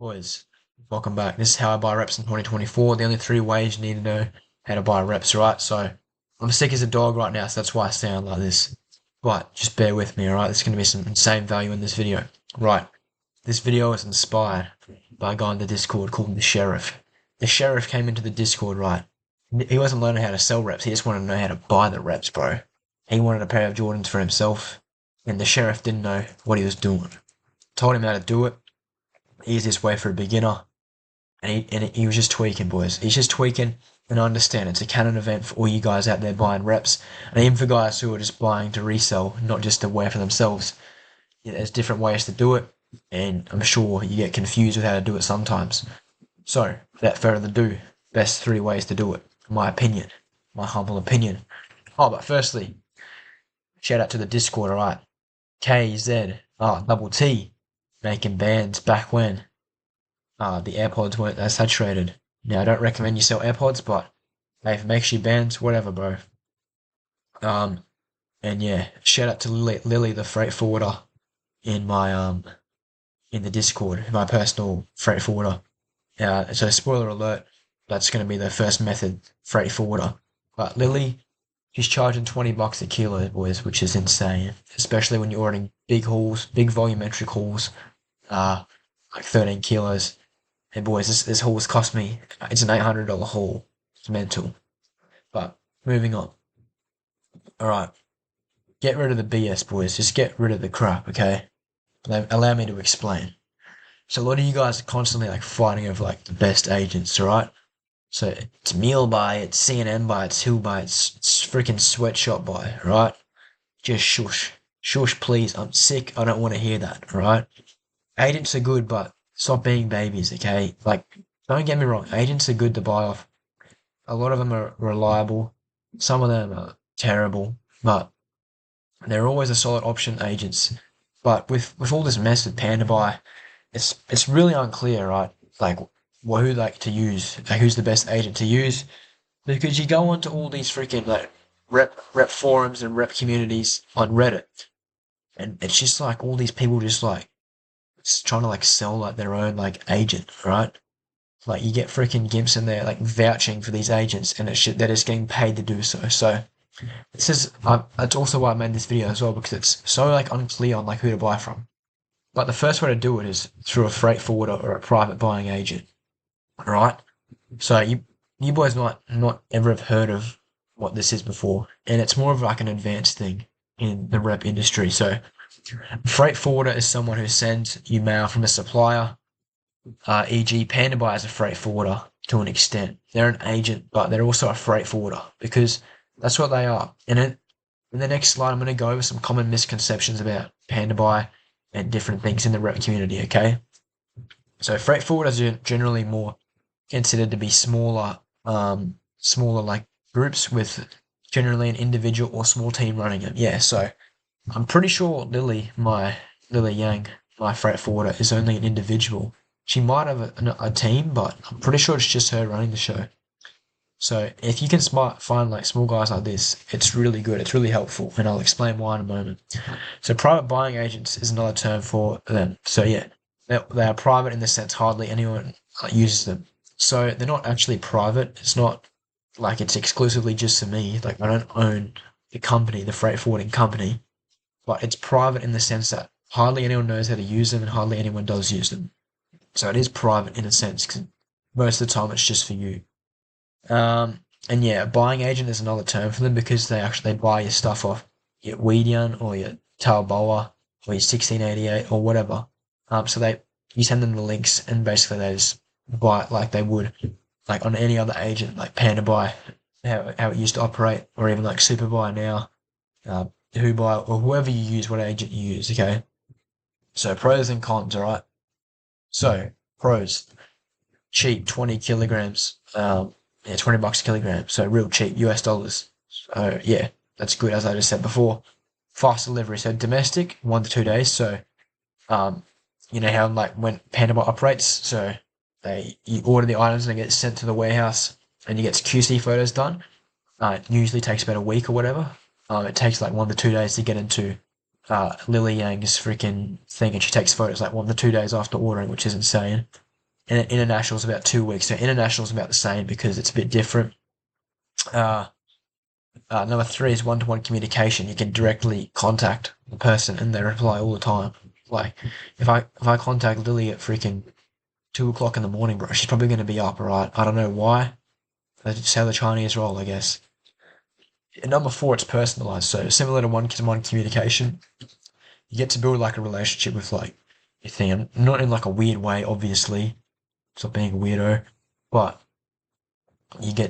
Boys, welcome back. This is how I buy reps in 2024. The only three ways you need to know how to buy reps, right? So, I'm sick as a dog right now, so that's why I sound like this. But, just bear with me, alright? There's going to be some insane value in this video. Right, this video is inspired by a guy on the Discord called the Sheriff. The Sheriff came into the Discord, right? He wasn't learning how to sell reps, he just wanted to know how to buy the reps, bro. He wanted a pair of Jordans for himself, and the Sheriff didn't know what he was doing. Told him how to do it, easiest way for a beginner, and he was just tweaking, boys. He's just tweaking, and I understand it's a canon event for all you guys out there buying reps, and even for guys who are just buying to resell, not just to wear for themselves. Yeah, there's different ways to do it, and I'm sure you get confused with how to do it sometimes. So, without further ado, best three ways to do it, in my opinion, my humble opinion. Oh, but firstly, shout out to the Discord, alright? KZ, double T, making bands back when the AirPods weren't that saturated. Now, I don't recommend you sell AirPods, but hey, if it makes you bands, whatever, bro. And yeah, shout out to Lily the freight forwarder in my in the Discord, my personal freight forwarder. So spoiler alert, that's going to be the first method freight forwarder. But Lily, she's charging $20 a kilo, boys, which is insane, especially when you're ordering big hauls, big volumetric hauls, like 13 kilos. And boys, this haul's cost me, it's an $800 haul. It's mental. But, moving on. Alright. Get rid of the BS, boys. Just get rid of the crap, okay? Allow me to explain. So a lot of you guys are constantly like fighting over like the best agents, alright? So it's Meal Buy, it's CNN Buy, it's Hill Buy, it's freaking Sweatshop Buy, right? Just shush. Shush, please. I'm sick. I don't want to hear that, alright? Agents are good, but stop being babies, okay? Like, don't get me wrong. Agents are good to buy off. A lot of them are reliable. Some of them are terrible, but they're always a solid option, agents. But with all this mess with Panda Buy, it's really unclear, right? Like, who like to use, like who's the best agent to use? Because you go onto all these freaking like rep forums and rep communities on Reddit, and it's just like all these people just like trying to like sell like their own like agent, right? Like you get freaking gimps in there like vouching for these agents, and they're just getting paid to do so. So this is that's also why I made this video as well, because it's so like unclear on like who to buy from. But the first way to do it is through a freight forwarder or a private buying agent, right? So you boys might not ever have heard of what this is before, and it's more of like an advanced thing in the rep industry. So freight forwarder is someone who sends you mail from a supplier, e.g. Pandabuy is a freight forwarder to an extent. They're an agent, but they're also a freight forwarder because that's what they are. And in the next slide, I'm going to go over some common misconceptions about Pandabuy and different things in the rep community, okay? So freight forwarders are generally more considered to be smaller like groups with generally an individual or small team running them. Yeah, so I'm pretty sure Lily Yang, my freight forwarder, is only an individual. She might have a team, but I'm pretty sure it's just her running the show. So if you can find like small guys like this, it's really good. It's really helpful, and I'll explain why in a moment. So private buying agents is another term for them. So yeah, they are private in the sense hardly anyone uses them. So they're not actually private. It's not like it's exclusively just for me. Like I don't own the company, the freight forwarding company, but it's private in the sense that hardly anyone knows how to use them and hardly anyone does use them. So it is private in a sense, because most of the time it's just for you. And yeah, a buying agent is another term for them because they buy your stuff off your Weedian or your Taobao or your 1688 or whatever. So you send them the links and basically they just buy it like they would, like on any other agent, like Panda Buy, how it used to operate, or even like Super Buy now, Who Buy, or whoever you use, what agent you use, okay? So pros and cons, alright? So, pros, cheap, 20 kilograms, yeah, $20 a kilogram, so real cheap, US dollars. So yeah, that's good, as I just said before. Fast delivery, so domestic, 1 to 2 days, so you know how like when Panama operates, so you order the items and it gets sent to the warehouse and you get QC photos done. It usually takes about a week or whatever. It takes like 1 to 2 days to get into Lily Yang's freaking thing, and she takes photos like 1 to 2 days after ordering, which is insane. and international is about 2 weeks. So international is about the same because it's a bit different. Uh, Number three is one-to-one communication. You can directly contact the person and they reply all the time. Like if I contact Lily at freaking 2 o'clock in the morning, bro, she's probably gonna be up, alright? I don't know why. That's just how the Chinese roll, I guess. And number four, it's personalized. So similar to one-to-one communication, you get to build like a relationship with like your thing. Not in like a weird way, obviously. Stop being a weirdo. But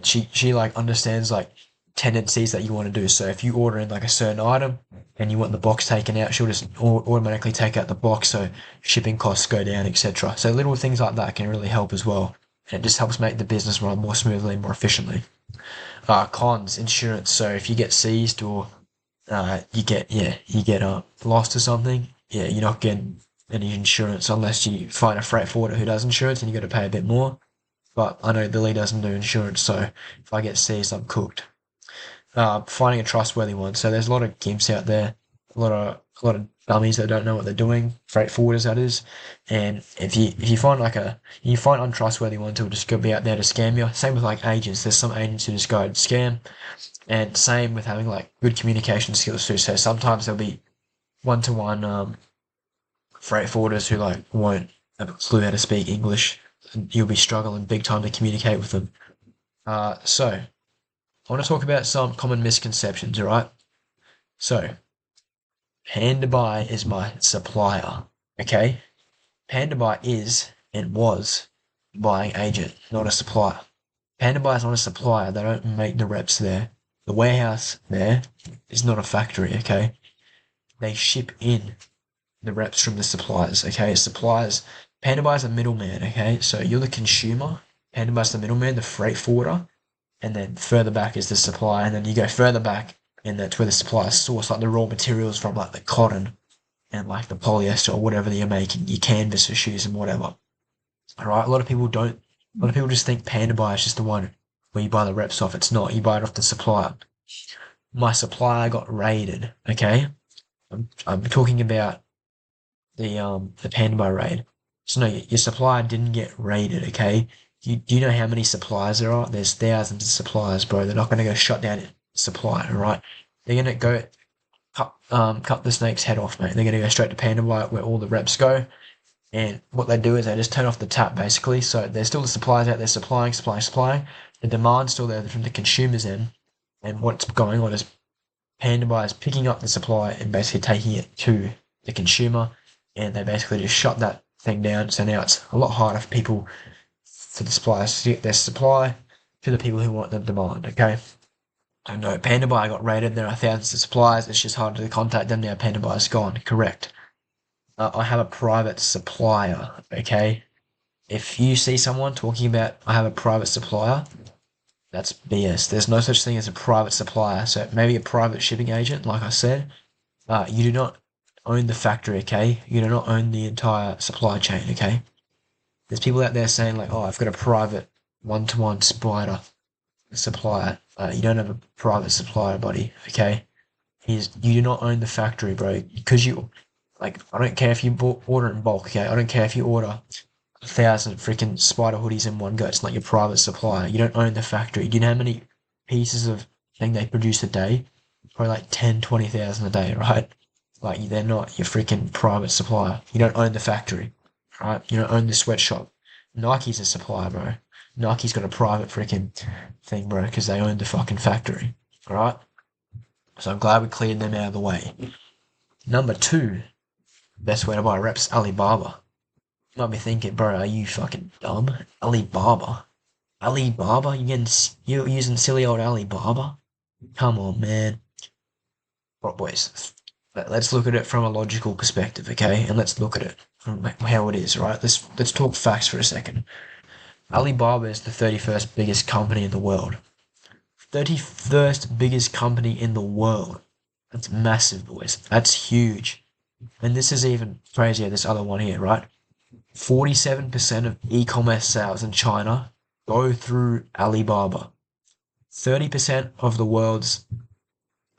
she like understands like tendencies that you want to do. So if you order in like a certain item and you want the box taken out, she'll just automatically take out the box so shipping costs go down, etc. So little things like that can really help as well. And it just helps make the business run more smoothly and more efficiently. Cons, insurance. So if you get seized or you get lost or something, yeah, you're not getting any insurance unless you find a freight forwarder who does insurance and you got to pay a bit more. But I know Lily doesn't do insurance, so if I get seized, I'm cooked. Finding a trustworthy one. So there's a lot of gimps out there, a lot of dummies that don't know what they're doing, freight forwarders that is. And if you find you find untrustworthy ones who'll just go be out there to scam you. Same with like agents. There's some agents who just go and scam, and same with having like good communication skills too. So sometimes there'll be one-to-one freight forwarders who like won't have a clue how to speak English, and you'll be struggling big time to communicate with them. So I want to talk about some common misconceptions, alright? So, Pandabuy is my supplier, okay? Pandabuy is and was a buying agent, not a supplier. Pandabuy is not a supplier, they don't make the reps there. The warehouse there is not a factory, okay? They ship in the reps from the suppliers, okay? Suppliers, Pandabuy is a middleman, okay? So you're the consumer, Pandabuy is the middleman, the freight forwarder, and then further back is the supply, and then you go further back, and that's where the suppliers source like the raw materials from, like the cotton and like the polyester or whatever that you're making, your canvas for shoes and whatever. All right, a lot of people don't. A lot of people just think Panda Buy is just the one where you buy the reps off. It's not. You buy it off the supplier. My supplier got raided. Okay, I'm talking about the Panda Buy raid. So no, your supplier didn't get raided. Okay, do you know how many suppliers there are? There's thousands of suppliers, bro. They're not going to go shut down a supplier, right? They're going to go cut the snake's head off, mate. They're going to go straight to Panda Buy where all the reps go. And what they do is they just turn off the tap, basically. So there's still the suppliers out there supplying. The demand's still there from the consumers end. And what's going on is Panda Buy is picking up the supply and basically taking it to the consumer. And they basically just shut that thing down. So now it's a lot harder for people, for the suppliers to get their supply to the people who want the demand, okay? I know Panda Buy got raided. There are thousands of suppliers. It's just harder to contact them now. Panda Buy is gone. Correct. I have a private supplier, okay? If you see someone talking about, I have a private supplier, that's BS. There's no such thing as a private supplier. So maybe a private shipping agent, like I said. You do not own the factory, okay? You do not own the entire supply chain, okay? There's people out there saying like, oh, I've got a private one-to-one spider supplier. You don't have a private supplier, buddy, okay? You do not own the factory, bro. Because I don't care if you order in bulk, okay? I don't care if you order 1,000 freaking spider hoodies in one go. It's not your private supplier. You don't own the factory. Do you know how many pieces of thing they produce a day? Probably like 10, 20,000 a day, right? Like, they're not your freaking private supplier. You don't own the factory, right? You don't own the sweatshop. Nike's a supplier, bro. Nike's got a private freaking thing, bro, because they own the fucking factory, alright? So I'm glad we cleared them out of the way. Number two, best way to buy reps, Alibaba. You might be thinking, bro, are you fucking dumb? Alibaba? Alibaba? You're using silly old Alibaba? Come on, man. Right, boys. Let's look at it from a logical perspective, okay? And let's look at it from how it is, right? Let's talk facts for a second. Alibaba is the 31st biggest company in the world. 31st biggest company in the world. That's massive, boys. That's huge. And this is even crazier, this other one here, right? 47% of e-commerce sales in China go through Alibaba. 30% of the world's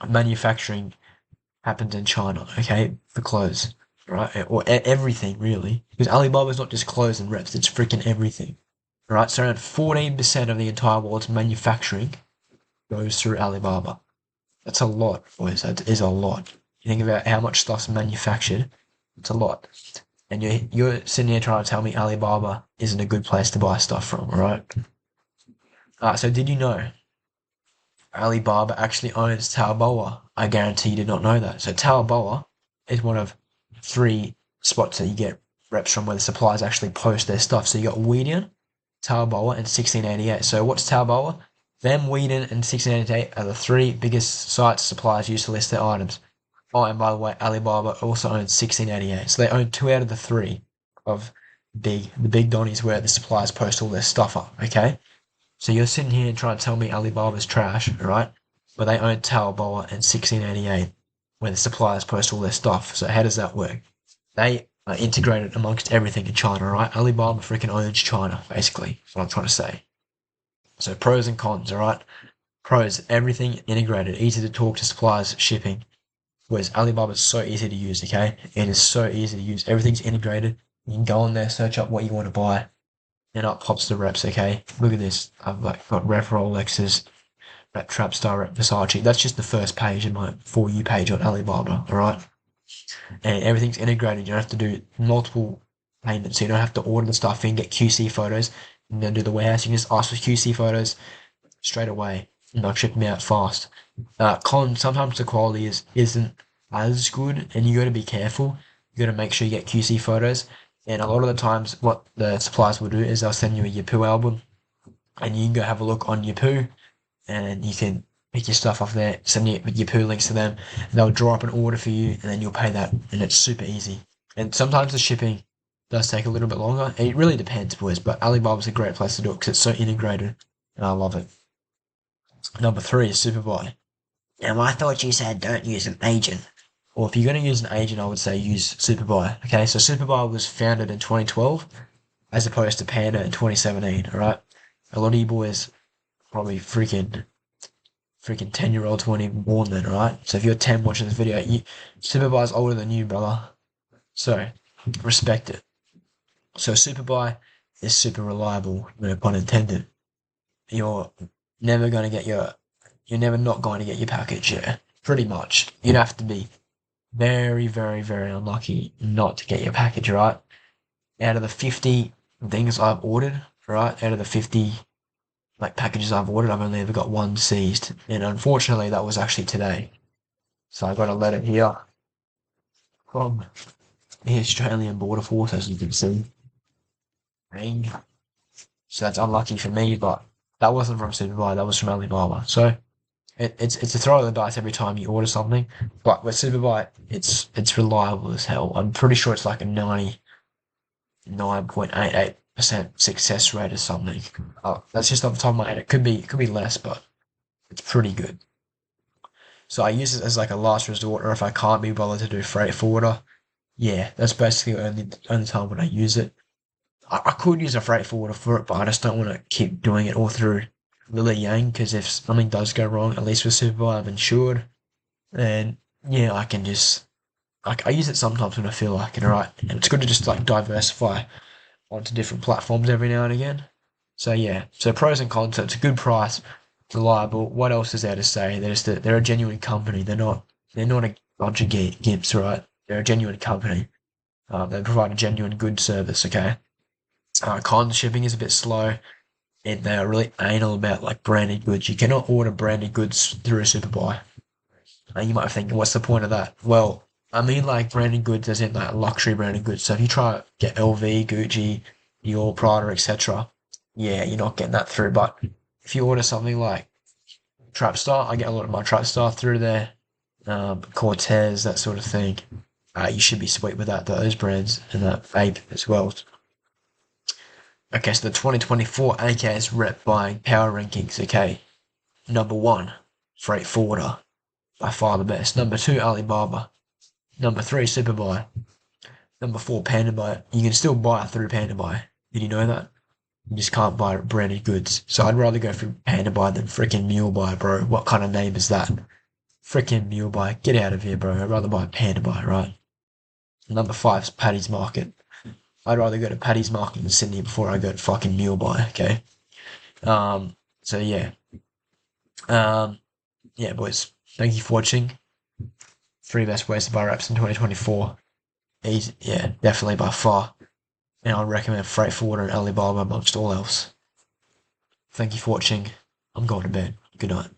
manufacturing happens in China, okay, for clothes. right? Or everything really, because Alibaba's not just clothes and reps; it's freaking everything, right? So around 14% of the entire world's manufacturing goes through Alibaba. That's a lot, boys. That is a lot. You think about how much stuff's manufactured. It's a lot. And you're sitting here trying to tell me Alibaba isn't a good place to buy stuff from, right? So did you know Alibaba actually owns Taobao? I guarantee you did not know that. So Taobao is one of three spots that you get reps from where the suppliers actually post their stuff. So you got Weedian, Taobao, and 1688. So what's Taobao? Them, Weedian, and 1688 are the three biggest sites suppliers use to list their items. Oh, and by the way, Alibaba also owns 1688. So they own two out of the three of the big donnies where the suppliers post all their stuff up, okay? So you're sitting here and trying to tell me Alibaba's trash, right? But they own Taobao and 1688 where the suppliers post all their stuff. So how does that work? They are integrated amongst everything in China, right? Alibaba freaking owns China, basically. That's what I'm trying to say. So pros and cons, alright? Pros, everything integrated, easy to talk to suppliers, shipping. Whereas Alibaba is so easy to use, okay? It is so easy to use. Everything's integrated. You can go on there, search up what you want to buy, and up pops the reps, okay? Look at this. I've got rep Rolexes, rep Trapstar, rep Versace. That's just the first page in my For You page on Alibaba, alright? And everything's integrated. You don't have to do multiple payments. You don't have to order the stuff in, get QC photos, and then do the warehouse. You can just ask for QC photos straight away, and they'll ship them out fast. Sometimes the quality isn't as good, and you got to be careful. You got to make sure you get QC photos. And a lot of the times, what the suppliers will do is they'll send you a Yahoo album, and you can go have a look on Yahoo, and you can pick your stuff off there, send your Yahoo links to them, and they'll draw up an order for you, and then you'll pay that, and it's super easy. And sometimes the shipping does take a little bit longer. It really depends, boys, but Alibaba's a great place to do it because it's so integrated, and I love it. Number three is Superbuy. Now, I thought you said don't use an agent. Well, if you're going to use an agent, I would say use Superbuy. Okay, so Superbuy was founded in 2012 as opposed to Panda in 2017, alright? A lot of you boys probably freaking 10-year-olds weren't even born then, right? So if you're 10 watching this video, Superbuy's older than you, brother. So, respect it. So Superbuy is super reliable, no pun intended. You're never going to get you're never not going to get your package, yeah. Pretty much. You'd have to be very, very, very unlucky not to get your package, right? Out of the 50 things I've ordered, right? Out of the 50 packages I've ordered, I've only ever got one seized. And unfortunately that was actually today. So I got a letter here from the Australian Border Force, as you can see. So that's unlucky for me, but that wasn't from Superbuy, that was from Alibaba. So it's a throw of the dice every time you order something. But with Superbuy, it's reliable as hell. I'm pretty sure it's like a 99.88% success rate or something. That's just off the top of my head. It could be less, but it's pretty good. So I use it as like a last resort, or if I can't be bothered to do freight forwarder, yeah, that's basically the only time when I use it. I could use a freight forwarder for it, but I just don't want to keep doing it all through Lily Yang, because if something does go wrong, at least with Superbuy, I'm insured. And yeah, I can just, I use it sometimes when I feel like it, alright? And it's good to just like diversify onto different platforms every now and again. So yeah, so pros and cons, so it's a good price, reliable. What else is there to say? They're a genuine company. They're not a bunch of gimps, right? They're a genuine company. They provide a genuine good service, okay? Cons, shipping is a bit slow, and they are really anal about like branded goods. You cannot order branded goods through a Superbuy. And you might think, what's the point of that? Well, I mean like branded goods as in like luxury branded goods. So if you try to get LV, Gucci, Dior, Prada, etc., yeah, you're not getting that through. But if you order something like Trapstar, I get a lot of my Trapstar through there, Cortez, that sort of thing. You should be sweet with those brands, and that vape as well. Okay, so the 2024 AKS Rep Buying Power Rankings, okay. Number 1, Freight Forwarder, by far the best. Number 2, Alibaba. Number 3, Superbuy. Number 4, PandaBuy. You can still buy through PandaBuy. Did you know that? You just can't buy branded goods. So I'd rather go through PandaBuy than freaking MuleBuy, bro. What kind of name is that? Freaking MuleBuy. Get out of here, bro. I'd rather buy PandaBuy, right? Number five is Paddy's Market. I'd rather go to Paddy's Market in Sydney before I go to fucking Mule-Buy, okay? So yeah. Um, yeah, boys. Thank you for watching. Three best ways to buy wraps in 2024. Easy, yeah, definitely by far. And I'd recommend Freight Forwarder and Alibaba amongst all else. Thank you for watching. I'm going to bed. Good night.